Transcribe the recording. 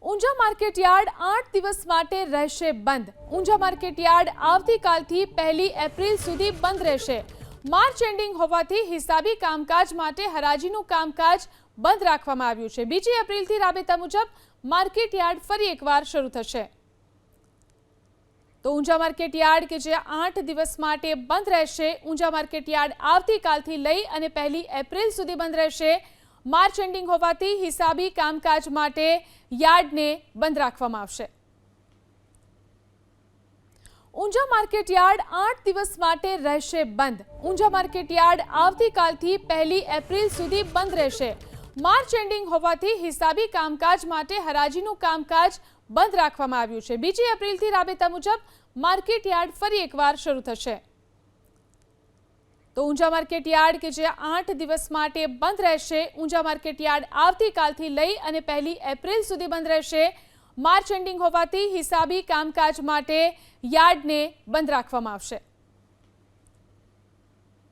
Unjha market yard 8 દિવસ માટે રહેશે બંધ। ઊંઝા માર્કેટયાર્ડ આવતીકાલથી 1 એપ્રિલ સુધી બંધ રહેશે। માર્ચ એન્ડિંગ હોવાથી હિસાબી કામકાજ માટે હરાજીનું કામકાજ બંધ રાખવામાં આવ્યું છે। 2 એપ્રિલથી રાબેતા મુજબ માર્કેટયાર્ડ ફરી એકવાર શરૂ થશે। તો ઊંઝા માર્કેટયાર્ડ કે જે 8 દિવસ માટે બંધ રહેશે, ઊંઝા માર્કેટયાર્ડ આવતીકાલથી લઈ અને 1 એપ્રિલ સુધી બંધ રહેશે। માર્ચ એન્ડિંગ હોવાથી હિસાબી કામકાજ માટે યાર્ડને બંધ રાખવામાં આવશે। ઊંઝા માર્કેટયાર્ડ 8 દિવસ માટે રહેશે બંધ। ઊંઝા માર્કેટયાર્ડ આવતીકાલથી 1 એપ્રિલ સુધી બંધ રહેશે। માર્ચ એન્ડિંગ હોવાથી હિસાબી કામકાજ માટે હરાજીનું કામકાજ બંધ રાખવામાં આવ્યું છે। 2 એપ્રિલથી રાબેતા મુજબ માર્કેટયાર્ડ ફરી એકવાર શરૂ થશે। તો ઊંઝા માર્કેટયાર્ડ કે જે 8 દિવસ માટે બંધ રહેશે, ઊંઝા માર્કેટયાર્ડ આવતીકાલથી લઈ અને 1 એપ્રિલ સુધી બંધ રહેશે। માર્ચ એન્ડિંગ હોવાથી હિસાબી કામકાજ માટે યાર્ડને બંધ રાખવામાં આવશે।